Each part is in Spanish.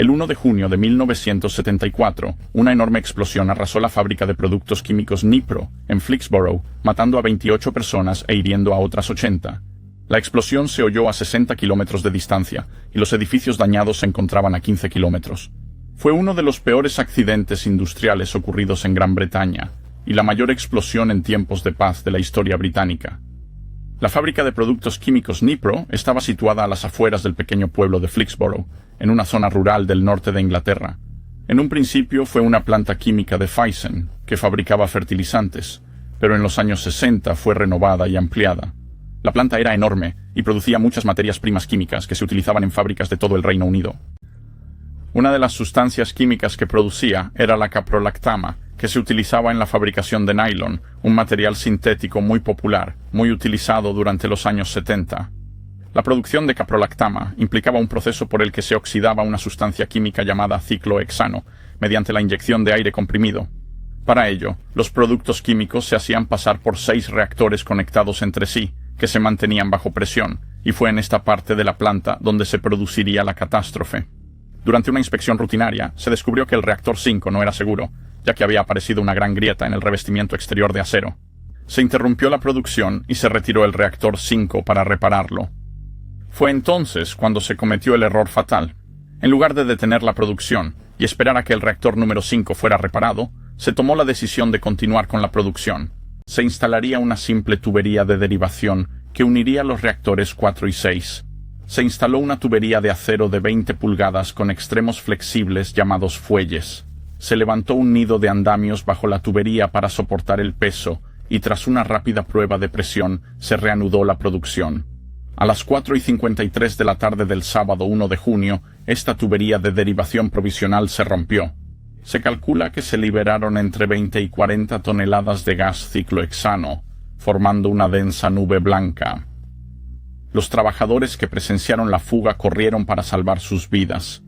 El 1 de junio de 1974, una enorme explosión arrasó la fábrica de productos químicos Nipro, en Flixborough, matando a 28 personas e hiriendo a otras 80. La explosión se oyó a 60 kilómetros de distancia, y los edificios dañados se encontraban a 15 kilómetros. Fue uno de los peores accidentes industriales ocurridos en Gran Bretaña, y la mayor explosión en tiempos de paz de la historia británica. La fábrica de productos químicos Nipro estaba situada a las afueras del pequeño pueblo de Flixborough, en una zona rural del norte de Inglaterra. En un principio fue una planta química de Thyssen, que fabricaba fertilizantes, pero en los años 60 fue renovada y ampliada. La planta era enorme y producía muchas materias primas químicas que se utilizaban en fábricas de todo el Reino Unido. Una de las sustancias químicas que producía era la caprolactama, que se utilizaba en la fabricación de nylon, un material sintético muy popular, muy utilizado durante los años 70. La producción de caprolactama implicaba un proceso por el que se oxidaba una sustancia química llamada ciclohexano, mediante la inyección de aire comprimido. Para ello, los productos químicos se hacían pasar por 6 reactores conectados entre sí, que se mantenían bajo presión, y fue en esta parte de la planta donde se produciría la catástrofe. Durante una inspección rutinaria, se descubrió que el reactor 5 no era seguro, ya que había aparecido una gran grieta en el revestimiento exterior de acero. Se interrumpió la producción y se retiró el reactor 5 para repararlo. Fue entonces cuando se cometió el error fatal. En lugar de detener la producción y esperar a que el reactor número 5 fuera reparado, se tomó la decisión de continuar con la producción. Se instalaría una simple tubería de derivación que uniría los reactores 4 y 6. Se instaló una tubería de acero de 20 pulgadas con extremos flexibles llamados fuelles. Se levantó un nido de andamios bajo la tubería para soportar el peso y tras una rápida prueba de presión se reanudó la producción. A las 4:53 de la tarde del sábado 1 de junio, esta tubería de derivación provisional se rompió. Se calcula que se liberaron entre 20 y 40 toneladas de gas ciclohexano, formando una densa nube blanca. Los trabajadores que presenciaron la fuga corrieron para salvar sus vidas.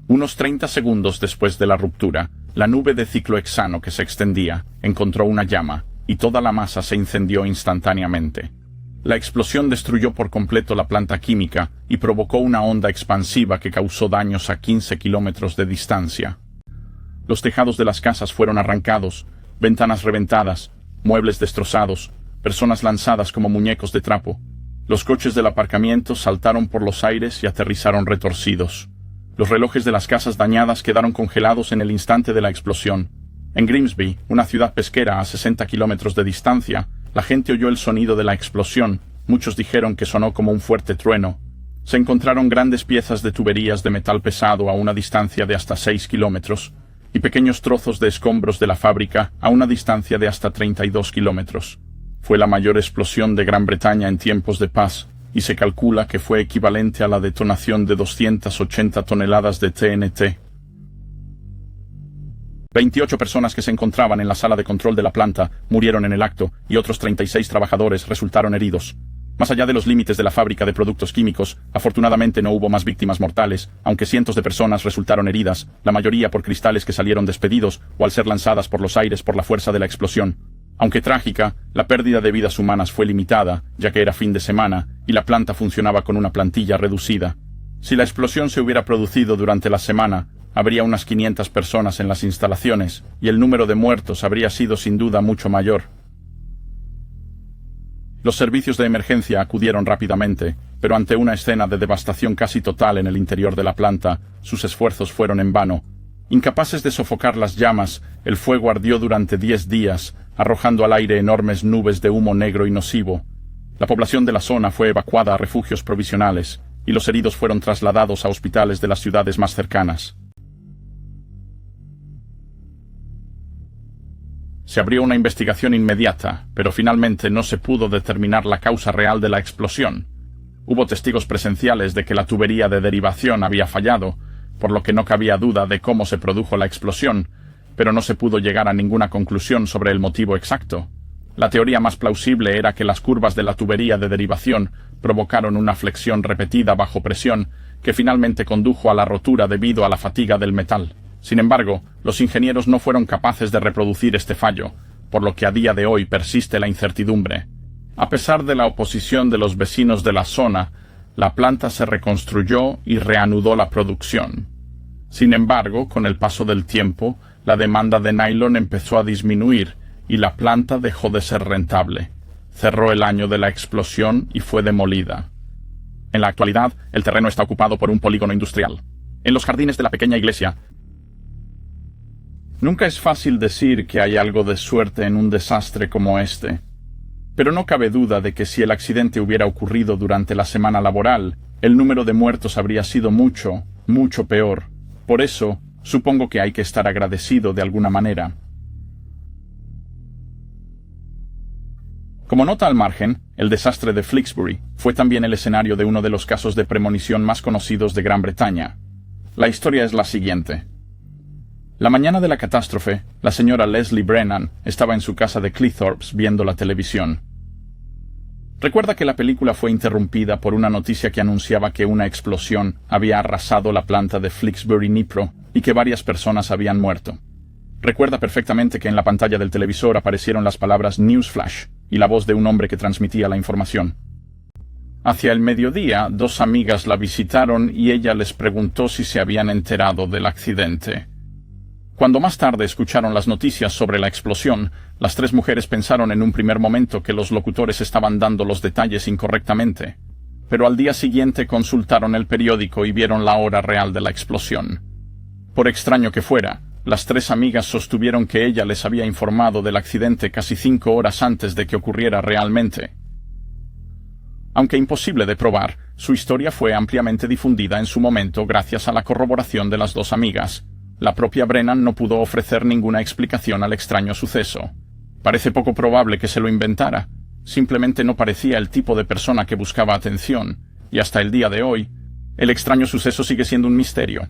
Unos 30 segundos después de la ruptura, la nube de ciclohexano que se extendía encontró una llama y toda la masa se incendió instantáneamente. La explosión destruyó por completo la planta química y provocó una onda expansiva que causó daños a 15 kilómetros de distancia. Los tejados de las casas fueron arrancados, ventanas reventadas, muebles destrozados, personas lanzadas como muñecos de trapo. Los coches del aparcamiento saltaron por los aires y aterrizaron retorcidos. Los relojes de las casas dañadas quedaron congelados en el instante de la explosión. En Grimsby, una ciudad pesquera a 60 kilómetros de distancia, la gente oyó el sonido de la explosión. Muchos dijeron que sonó como un fuerte trueno. Se encontraron grandes piezas de tuberías de metal pesado a una distancia de hasta 6 kilómetros y pequeños trozos de escombros de la fábrica a una distancia de hasta 32 kilómetros. Fue la mayor explosión de Gran Bretaña en tiempos de paz, y se calcula que fue equivalente a la detonación de 280 toneladas de TNT. 28 personas que se encontraban en la sala de control de la planta murieron en el acto, y otros 36 trabajadores resultaron heridos. Más allá de los límites de la fábrica de productos químicos, afortunadamente no hubo más víctimas mortales, aunque cientos de personas resultaron heridas, la mayoría por cristales que salieron despedidos o al ser lanzadas por los aires por la fuerza de la explosión. Aunque trágica, la pérdida de vidas humanas fue limitada, ya que era fin de semana, y la planta funcionaba con una plantilla reducida. Si la explosión se hubiera producido durante la semana, habría unas 500 personas en las instalaciones, y el número de muertos habría sido sin duda mucho mayor. Los servicios de emergencia acudieron rápidamente, pero ante una escena de devastación casi total en el interior de la planta, sus esfuerzos fueron en vano. Incapaces de sofocar las llamas, el fuego ardió durante 10 días, arrojando al aire enormes nubes de humo negro y nocivo. La población de la zona fue evacuada a refugios provisionales, y los heridos fueron trasladados a hospitales de las ciudades más cercanas. Se abrió una investigación inmediata, pero finalmente no se pudo determinar la causa real de la explosión. Hubo testigos presenciales de que la tubería de derivación había fallado, por lo que no cabía duda de cómo se produjo la explosión, pero no se pudo llegar a ninguna conclusión sobre el motivo exacto. La teoría más plausible era que las curvas de la tubería de derivación provocaron una flexión repetida bajo presión que finalmente condujo a la rotura debido a la fatiga del metal. Sin embargo, los ingenieros no fueron capaces de reproducir este fallo, por lo que a día de hoy persiste la incertidumbre. A pesar de la oposición de los vecinos de la zona, la planta se reconstruyó y reanudó la producción. Sin embargo, con el paso del tiempo, la demanda de nylon empezó a disminuir y la planta dejó de ser rentable. Cerró el año de la explosión y fue demolida. En la actualidad, el terreno está ocupado por un polígono industrial. En los jardines de la pequeña iglesia. Nunca es fácil decir que hay algo de suerte en un desastre como este. Pero no cabe duda de que si el accidente hubiera ocurrido durante la semana laboral, el número de muertos habría sido mucho, mucho peor. Por eso, supongo que hay que estar agradecido de alguna manera. Como nota al margen, el desastre de Flixbury fue también el escenario de uno de los casos de premonición más conocidos de Gran Bretaña. La historia es la siguiente. La mañana de la catástrofe, la señora Leslie Brennan estaba en su casa de Cleethorpes viendo la televisión. Recuerda que la película fue interrumpida por una noticia que anunciaba que una explosión había arrasado la planta de Flixbury Nipro y que varias personas habían muerto. Recuerda perfectamente que en la pantalla del televisor aparecieron las palabras Newsflash y la voz de un hombre que transmitía la información. Hacia el mediodía, dos amigas la visitaron y ella les preguntó si se habían enterado del accidente. Cuando más tarde escucharon las noticias sobre la explosión, las tres mujeres pensaron en un primer momento que los locutores estaban dando los detalles incorrectamente. Pero al día siguiente consultaron el periódico y vieron la hora real de la explosión. Por extraño que fuera, las tres amigas sostuvieron que ella les había informado del accidente casi 5 horas antes de que ocurriera realmente. Aunque imposible de probar, su historia fue ampliamente difundida en su momento gracias a la corroboración de las dos amigas. La propia Brennan no pudo ofrecer ninguna explicación al extraño suceso. Parece poco probable que se lo inventara. Simplemente no parecía el tipo de persona que buscaba atención, y hasta el día de hoy, el extraño suceso sigue siendo un misterio.